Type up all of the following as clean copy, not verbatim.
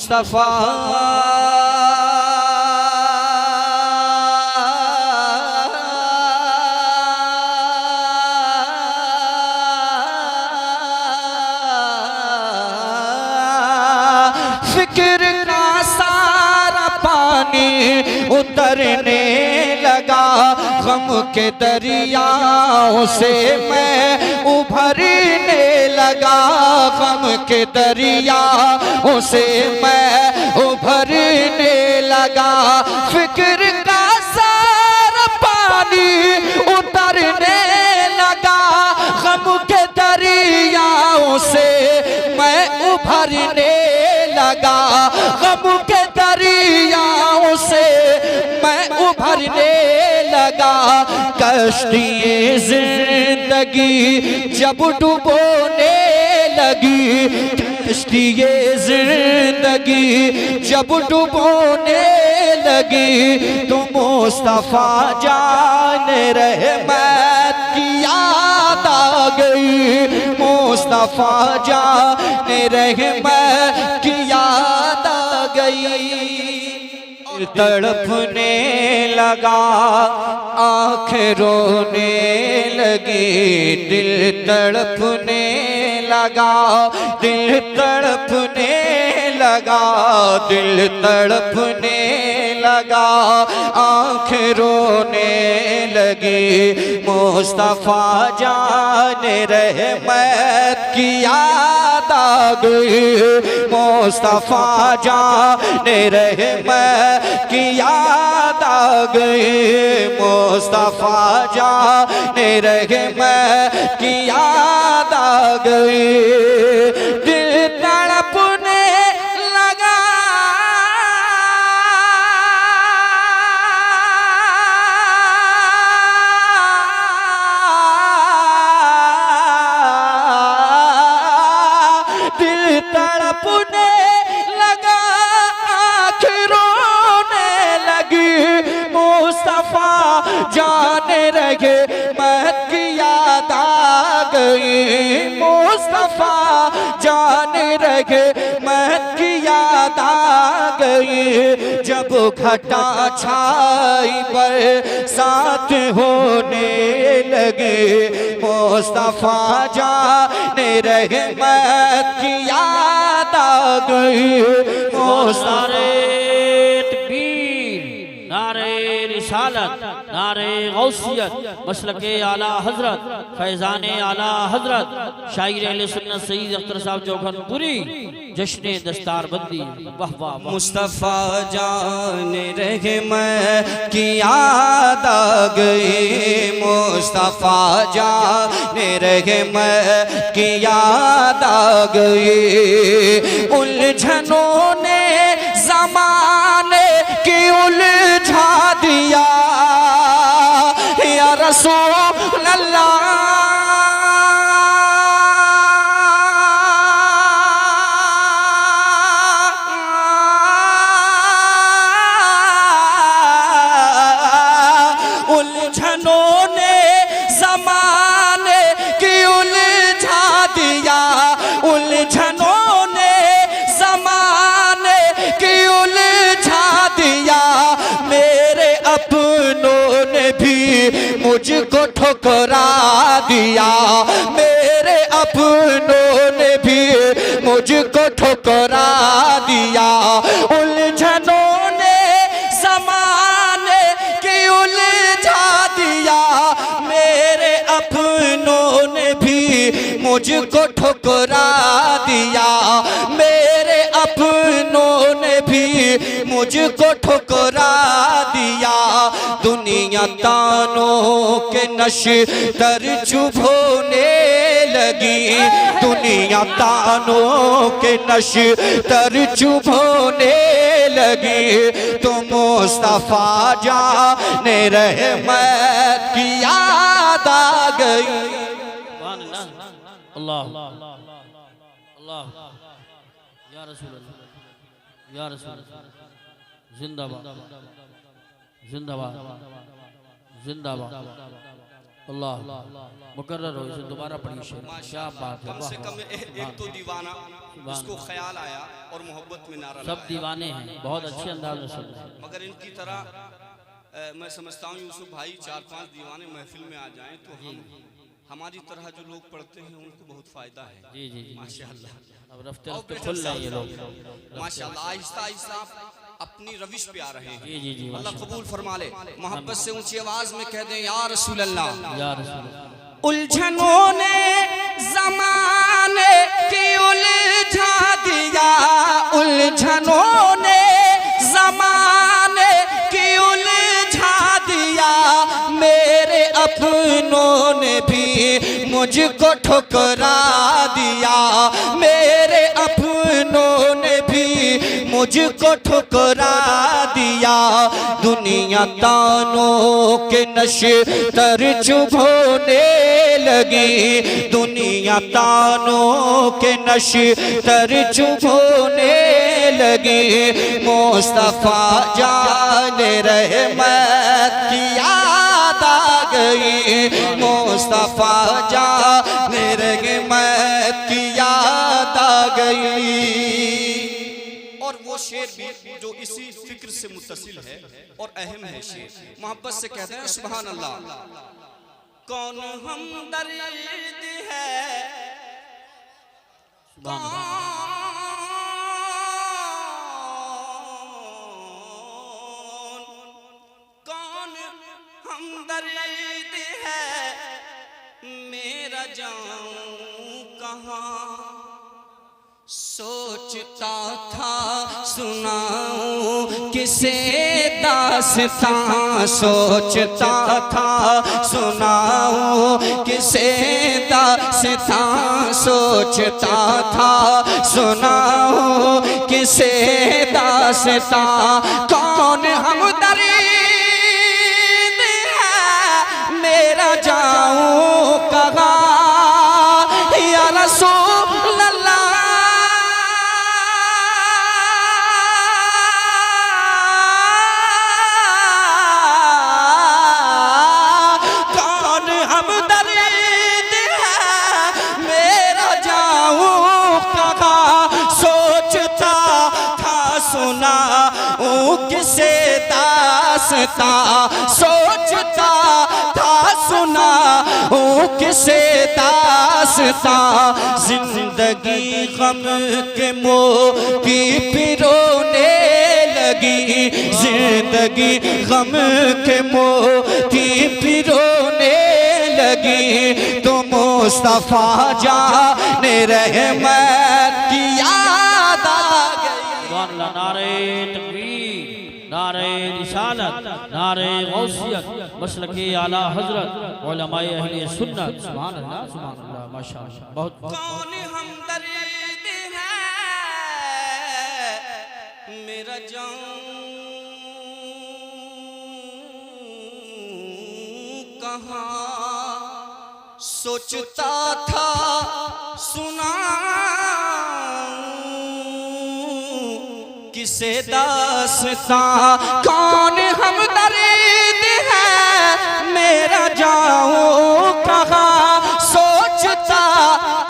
मुस्तफा फिक्र का सारा पानी उतरने लगा, गम के दरियाओं से मैं उभरने लगा, गम के दरियाओं से मैं उभरने लगा। फिक्र का सारा पानी उतरने लगा, गम के दरियाओं से मैं उभरने लगा, गम के दरियाओं से मैं उभरने लगा। कश्ती जिंदगी जब डुबोने लगी, कश्ती जिंदगी जब डुबोने लगी, तो मुस्तफा जान रहमत की याद आ गई, मुस्तफा जान रहमत की याद आ गई। तड़पने लगा, आँखें रोने लगी, दिल तड़पने लगा, दिल तड़पने लगा, दिल तड़पने लगा, आँखें रोने लगी। मुस्तफा जान रहमत की याद आ गई, मुस्तफा जान रहमत की याद आ गई, मुस्तफा जान रहमत की याद आ गई। दिल तड़पने लगा, दिल तड़पने लगा, आँखें रोने लगी, मुस्तफा जाने रहे महत की याद आ गई, मुस्तफा जाने रहे महत की याद आ गई। जब घटा छाई पर साथ होने लगे, मुस्तफा जाने रहे महत की याद आ गई। नारे तकबीर, नारे रिसालत, नारे गौसियत, मसलके आला हजरत, फैजाने आला हजरत, शायर अहले सुन्नत सईद अख्तर साहब चौखनपुरी, जश्न दस्तारबंदी। वाह वाह वाह। मुस्तफा जान रहमत की याद आ गई, मुस्तफा जान रहमत की याद आ गई। उलझनों ने ज़माने की उलझा दिया, या रसूल अल्लाह, उलझनों ने ज़माने की उलझा दिया, उलझनों ने ज़माने की उलझा दिया। मेरे अपनों ने भी मुझको ठुकरा दिया, मेरे अपनों ने भी मुझको ठुकरा दिया। उलझनों ने ज़माने की उलझा दिया, मेरे अपनों ने भी मुझको ठुकरा दिया, मेरे अपनों ने भी मुझको ठुकरा दिया। दुनिया तानों के नश्तर चुभोने लगी, दुनिया तानों के नश्तर चुभोने लगी, तो मुस्तफा जाने रहमत की याद आ गई। अल्लाह अल्लाह, या रसूल अल्लाह, या रसूल अल्लाह, जिंदाबाद जिंदाबाद जिंदाबाद अल्लाह मुकर्रर हो, इसे दोबारा पढ़िए शेर। क्या बात है, कम से कम एक तो दीवाना जिसको ख्याल आया और मोहब्बत में नारा सब दीवाने हैं, बहुत अच्छे अंदाज में सुन रहे हैं। मगर इनकी तरह मैं समझता हूँ यूसुफ भाई 4-5 दीवाने महफिल में आ जाएं तो हमारी तरह जो लोग पढ़ते हैं उनको बहुत फायदा है। जी जी जी माशाअल्लाह। अब रफ्ते रफ्ते खुल रहे हैं ये लोग माशाअल्लाह, आहिस्ता आहिस्ता अपनी रविश पे आ रहे हैं। जी जी जी अल्लाह कबूल फरमा ले। मोहब्बत से ऊंची आवाज में कह दें या रसूल अल्लाह। या रसूल। उलझनों ने ज़माने की उलझा दिया, उलझनों ने ज़माने की उलझा दिया, मेरे अपनों ने भी मुझको ठुकरा दिया, मेरे अपनों ने भी मुझको ठुकरा दिया। दुनिया तानों के नशे तर चुभोने लगी, दुनिया तानों के नशे तर चुभोने लगी। मुस्तफा जाने रहमत की याद आ गई, मुस्तफा जाने रहमत की याद आ गई। और वो शेर भी जो इसी फिक्र से मुत्तसिल है और अहम है शेर, मोहब्बत से कहते हैं सुभान अल्लाह। कौन हमदर्द है, कौन हमदर्द है, मेरा जाऊं कहाँ। सोचता था सुनाऊं किसे दास्तां, सोचता था सुनाऊं किसे दास्तां, सोचता था सुनाऊं किसे दास्तां। कौन हमदर्द है, मेरा जाऊं कहाँ। या रसूल अल्लाह, किसे दास्तां, सोचता था सुना किसे दास्तां। जिंदगी गम के मोती पिरोने लगी, जिंदगी गम के मोती पिरोने लगी। तो मुस्तफा जाने रहमत की याद आ गई। नारे तकबीर, नारे रिसालत, नारे गौसियत, मसलके आला हजरत, उलमाए अहले सुन्नत। सुभान अल्लाह, सुभान अल्लाह, माशाअल्लाह। बहुत कौन हमदर्द है, मेरा जाऊं कहाँ। सोचता था सुना किसे दास्तां। कौन हमदर्द है, मेरा जाऊं कहाँ। सोचता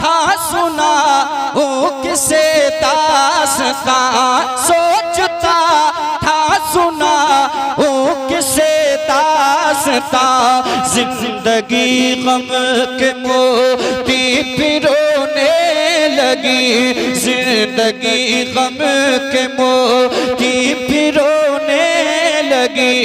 था सुना किसे दास्तां, सोचता था सुना किसे दास्तां। जिंदगी गम के मोती पिरोने लगी, जिंदगी गम के मोती पिरोने लगी।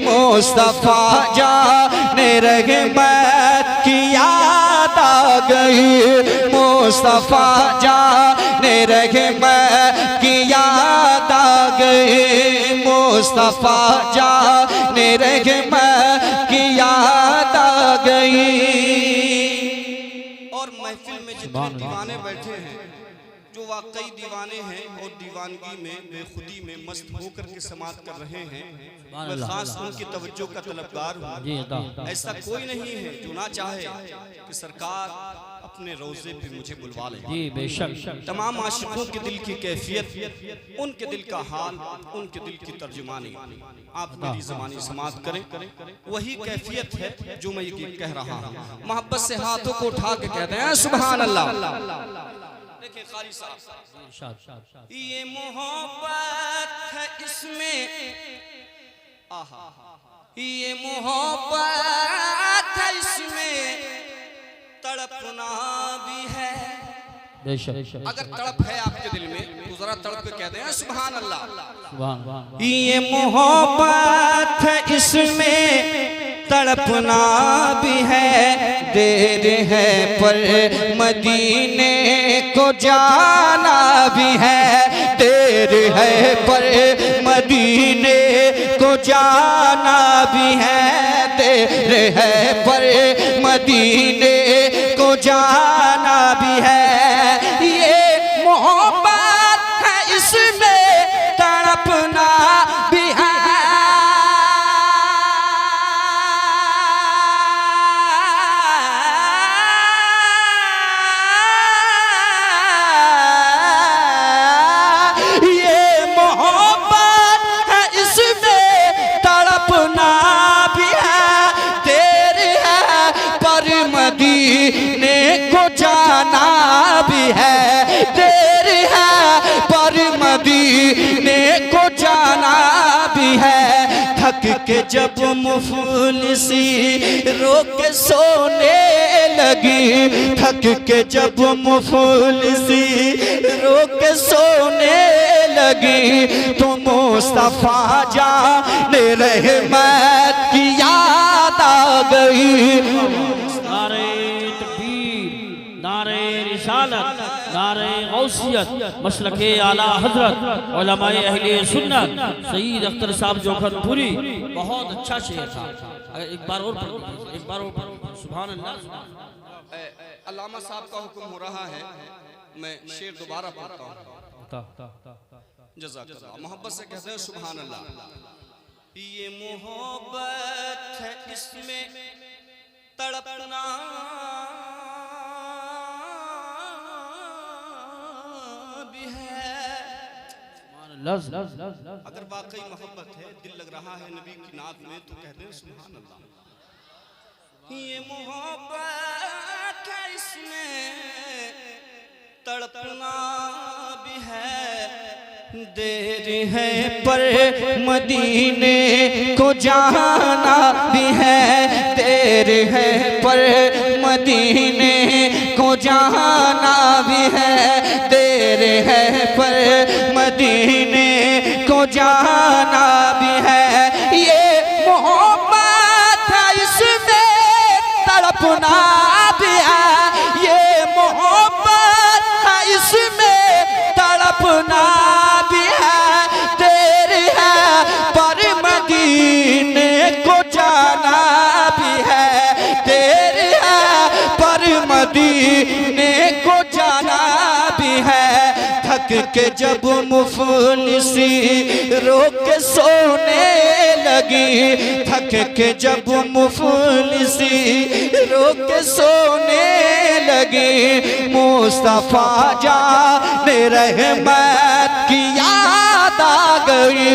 मुस्तफा जाने रहमत की याद आ गई, मुस्तफा जाने रहमत की याद आ गई, मुस्तफा जाने रहमत की याद आ गई। और महफिल में जितने दीवाने बैठे हैं जो वाकई दीवाने हैं और दीवानगी में बेखुदी में मस्त होकर के समात कर रहे हैं, मैं खास उनकी तवज्जो का तलबगार हूँ। ऐसा कोई नहीं है जो ना चाहे कि सरकार अपने रोजे पे मुझे बुलवा ले। जी बेशक। तमाम आशिकों के दिल की कैफियत, उनके दिल का हाल, उनके दिल की तर्जुमानी आप मेरी ज़बानी समात करें। वही कैफियत है जो मैं ये कह रहा हूँ। मोहब्बत से हाथों को उठा के कहते हैं सुभान अल्लाह। देखिए कारी साहब, ये मोहब्बत है इसमें, आहा, ये मोहब्बत है इसमें तड़पना भी है। अगर तड़प है आपके दिल में तो जरा तड़प के कहते हैं सुभान अल्लाह। ये मोहब्बत है इसमें तड़पना भी है, देर है पर मदीने को जाना भी है, देर है पर मदीने को जाना भी है, देर है पर मदीने को जाना भी है। ये मोहब्बत है इसमें तड़पना भी है। मदीने को जाना भी है, देर है पर मदीने को जाना भी है। थक के जब मुफलिसी रो के सोने लगी, थक के जब मुफलिसी रो के सोने लगी, तो मुस्तफा जाने रहमत की याद आ गई। नारे रिसालत, नारे गौसियत, मसलके आला हजरत उलमाए अहले सुन्नत सईद अख्तर साहब जोखनपुरी। बहुत अच्छा शेर था। एक बार और पढ़ो, एक बार और पढ़ो। सुभान अल्लाह। अल्लामा साहब का हुक्म हो रहा है, मैं शेर दोबारा पढ़ता हूँ। जज़ाकल्लाह। मोहब्बत से कहते हैं सुभान अल्लाह। ये मोहब्बत है इसमें तड़पना भी है। अगर वाकई मोहब्बत है, दिल लग रहा है नबी की नात में, तो कहते हैं सुभान अल्लाह। ये मोहब्बत है इसमें तड़पना भी है, देर है पर मदीने को जाना भी है, देर है पर मदीने को जाना भी है, देर है पर मदीने को जाना भी है। ये मोहब्बत है इसमें तड़पना भी है, ये मोहब्बत है इसमें तड़पना भी है, देर है पर मदीने को जाना भी है, देर है पर मदीने को जाना भी है। थक के जब मुफलिसी रो के सोने लगी, थक के जब मुफलिसी रो के सोने लगी, मुस्तफा जाने रहमत की याद आ गई,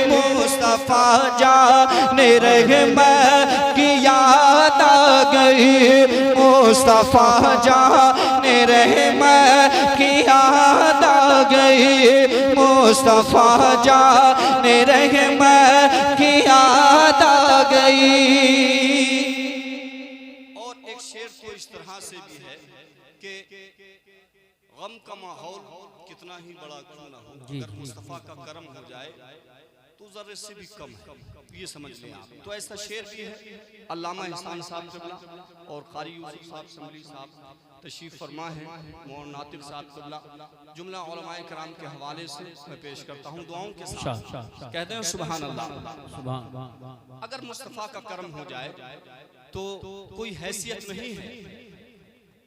मुस्तफा जाने रहमत की याद आ गई, मुस्तफा जाने रहमत की याद आ गई, मुस्तफा जाने रहमत की याद आ गई। और एक शेर तो इस तरह से भी है कि गम का माहौल कितना ही बड़ा क्यों ना हो, अगर मुस्तफा का करम हो जाए तो जर्रे से भी कम है, ये समझ लें आप। तो ऐसा शेर भी है। अल्लामा इहसान साहब क़िबला और कारी यूसुफ साहब समली साहब तशरीफ फरमा है, मौलाना नातिक साहब क़िबला जुमला उलमाए कराम के हवाले से मैं पेश करता हूँ दुआओं के साथ। कहते हैं सुभान अल्लाह। अगर मुस्तफा का करम हो जाए तो कोई हैसियत नहीं है,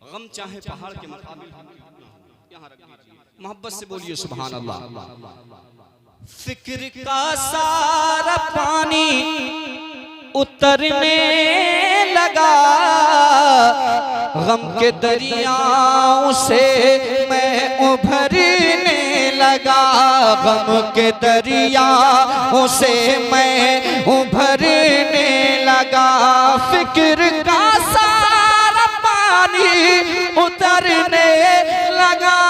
गम चाहे पहाड़ के मुकाबिल यहाँ रख दीजिए। मोहब्बत से बोलिए सुभान अल्लाह। फिक्र का सारा पानी उतरने लगा, गम के दरियाओं से मैं उभरने लगा, गम के दरियाओं से मैं उभरने लगा। फिक्र का सारा पानी उतरने लगा,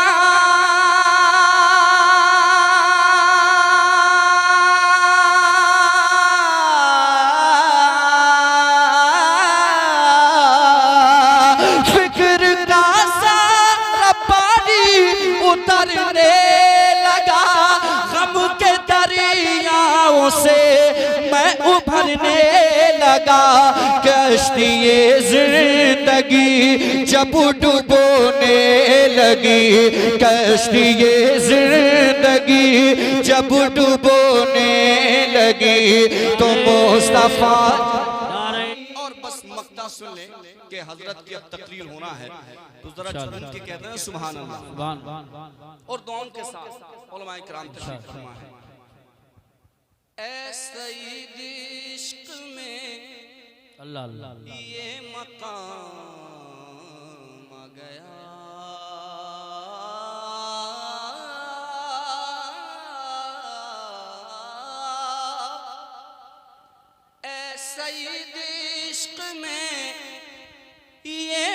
से मैं उभरने लगा। कश्ती-ए जिंदगी जब डुबोने लगी, कश्ती-ए जिंदगी जब डुबोने लगी, तो मुस्तफा। और बस मक्ता सुन ले कि हजरत की अब तकरीर होना है, तो जरा चरण के कहते हैं सुभान अल्लाह, और दुआओं के साथ उलमाए किराम तशरीफ फरमा है। ऐसे इश्क में अल्लाह अल्लाह ये मकाम आ गया, ऐसे इश्क में ये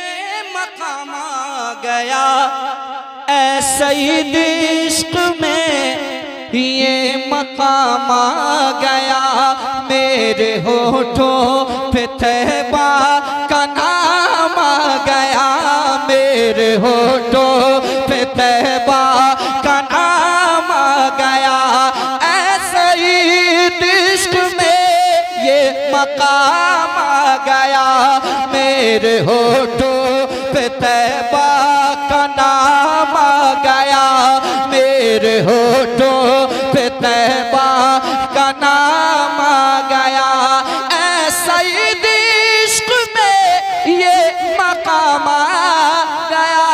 मकाम आ गया, ऐसे इश्क में ये मकाम आ गया। मेरे होठों पे तैबा का नाम आ गया, मेरे होठों पे तैबा का नाम आ गया। ऐसे ही इश्क में ये मकाम आ गया, मेरे होठों पे तैबा का नाम आ गया, मेरे होठों पे तैबा का नाम आ गया। ऐसा इश्क में ये मकाम आ गया।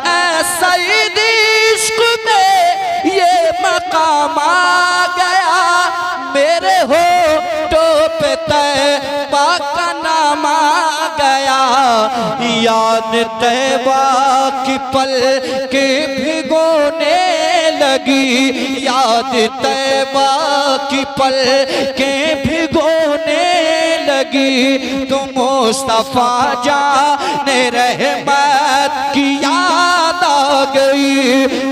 ऐसा इश्क में ये मकाम आ गया, मेरे होठों पे तैबा का नाम आ गया। याद तैबा की पल के भिगोने लगी, याद तैबा की पल के भिगोने लगी, तो मुस्तफा जाने रहमत की याद आ गई,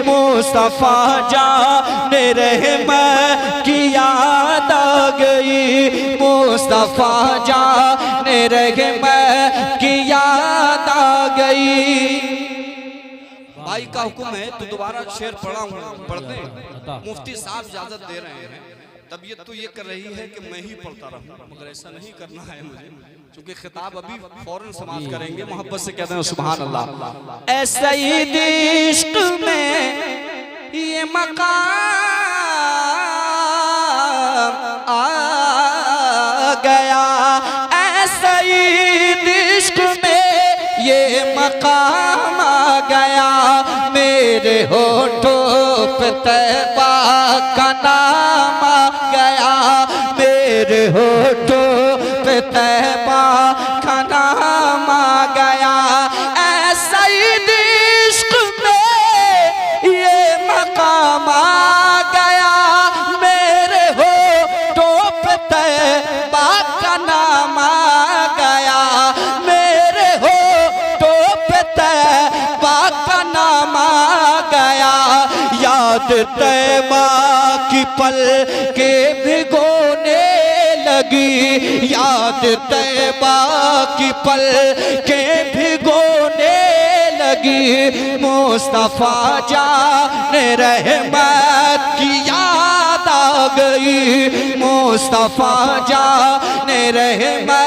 मुस्तफा जाने रहमत की याद आ गई, मुस्तफा जाने रहमत की याद आ गई। भाई का हुक्म है तो दोबारा शेर पढ़ा हूँ, पढ़ते हैं। मुफ्ती साहब इजाजत दे रहे हैं, तबीयत तो ये कर रही है कि मैं ही पढ़ता रहूं, मगर ऐसा नहीं करना है मुझे, क्योंकि खिताब अभी फौरन समाप्त करेंगे। मोहब्बत से कहते हैं सुभान अल्लाह। ऐसे इश्क में ये मकाम आ गया, ऐसे इश्क में ये मकाम आ गया, मेरे होठों पे तैबा का नाम आ गया, मेरे होठों पे तैबा का नाम आ गया। ऐसा इश्क में ये मकाम आ गया, मेरे होठों पे तैबा का नाम आ गया, मेरे होठों पे तैबा का नाम आ गया। याद तैबा की पल के भिगोने लगी, याद तैबा की पल के भिगोने लगी, मुस्तफा जाने रहमत की याद आ गई, मुस्तफा जाने रहमत